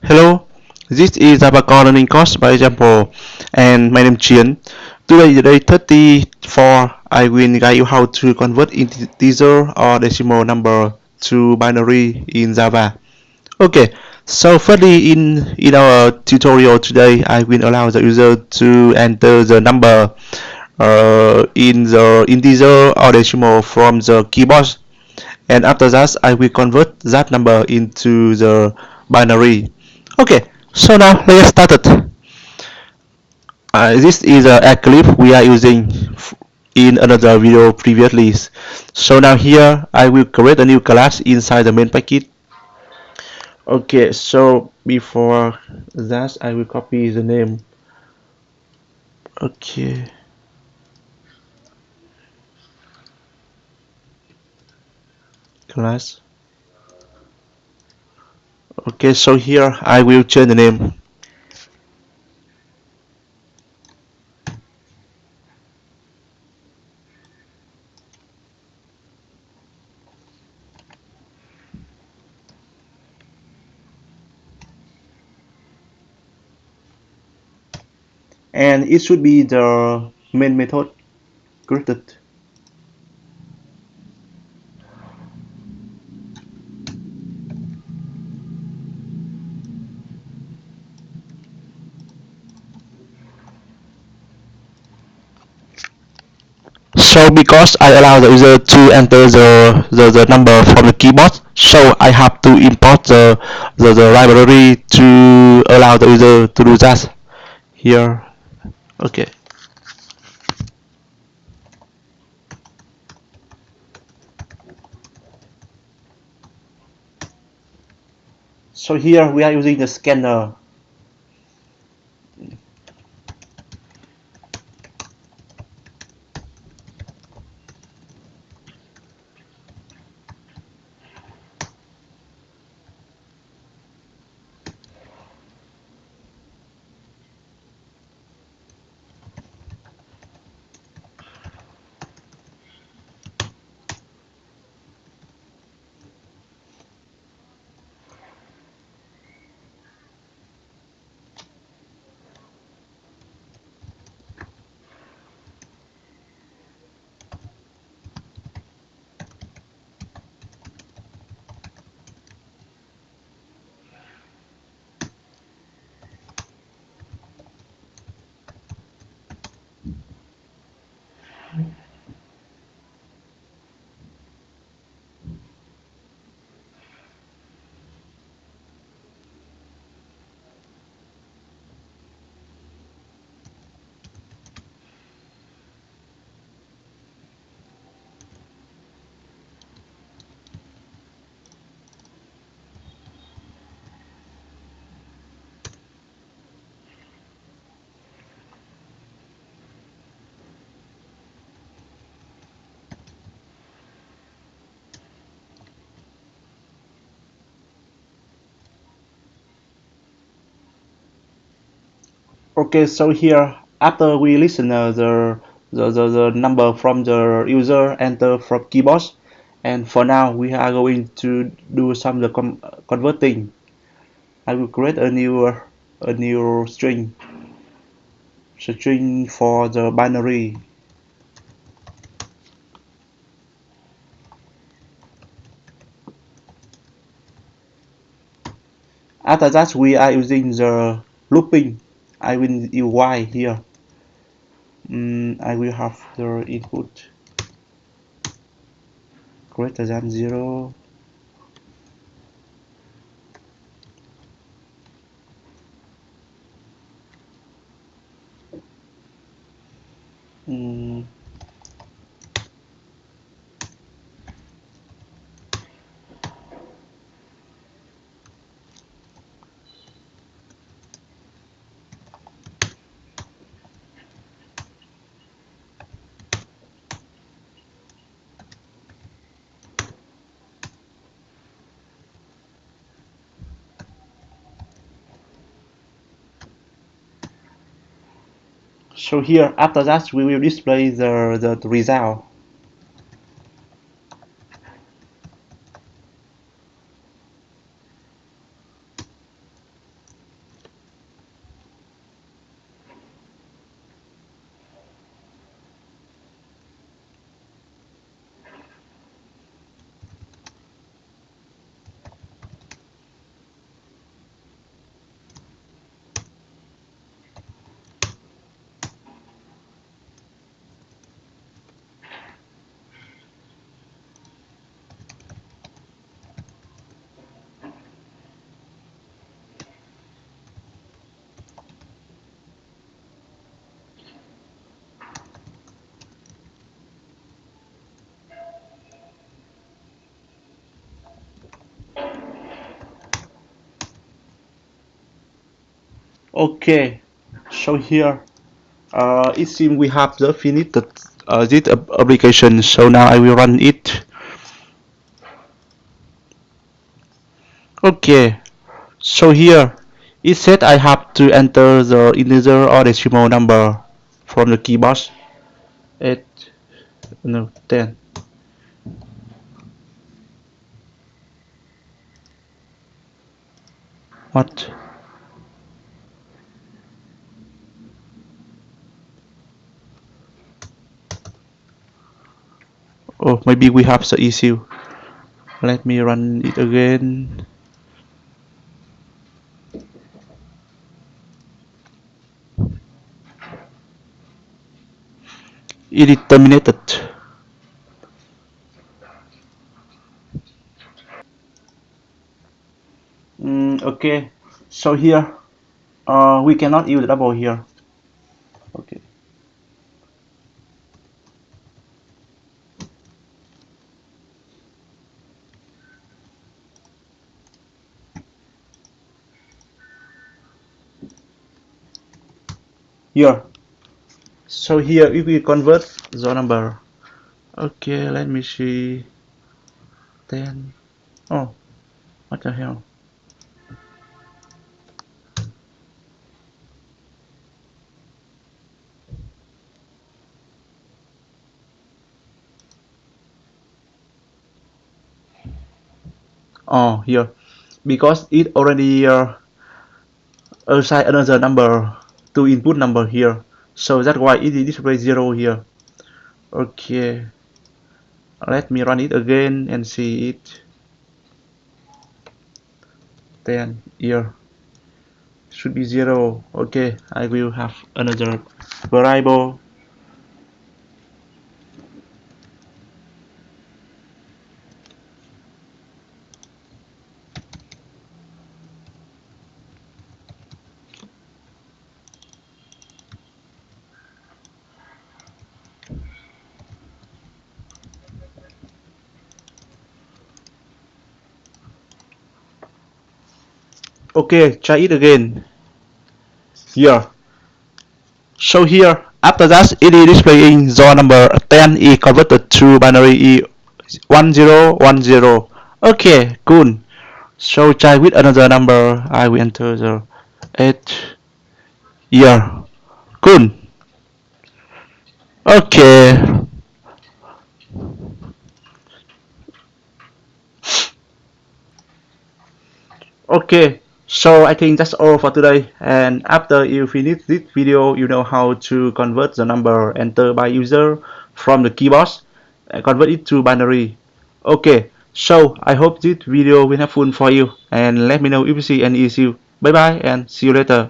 Hello, this is Java Learning course by example, and my name is Chien. Today is day 34. I will guide you how to convert integer or decimal number to binary in Java. Okay, so firstly, in our tutorial today, I will allow the user to enter the number in the integer or decimal from the keyboard, and after that, I will convert that number into the binary. Okay, so now let's start it. This is a clip we are using in another video previously. So now here I will create a new class inside the main package. Okay, so before that I will copy the name. Okay, class. Okay, so here I will change the name. And it should be the main method created. So because I allow the user to enter the number from the keyboard, so I have to import the library to allow the user to do that here. Okay. So here we are using the scanner. Okay, so here after we listen the number from the user enter from keyboard, and for now we are going to do some the converting. I will create a new string for the binary. After that, we are using the looping. I will use while here. I will have the input greater than 0. Mm, so here, after that, we will display the result. Okay, so here it seems we have the finished this application. So now I will run it. Okay, so here it said I have to enter the integer or decimal number from the keyboard. 8, no, 10. What? Oh, maybe we have the issue. Let me run it again. It is terminated. Okay, so here we cannot use double here. Okay. Here. So here if we convert the number. Okay, let me see. 10. Oh, what the hell? Oh, here. Because it already assign another number to input number here. So that's why it display 0 here. Okay. Let me run it again and see it. 10 here. Should be 0. Okay, I will have another variable. Okay, try it again. Here. So here, after that, it is displaying the number 10 is converted to binary is 1010. Okay, cool. So try with another number. I will enter the 8 here. Cool. Okay. Okay. So I think that's all for today. And after you finish this video, you know how to convert the number entered by user from the keyboard and convert it to binary. Okay. So I hope this video will helpful for you and let me know if you see any issue. Bye bye and see you later.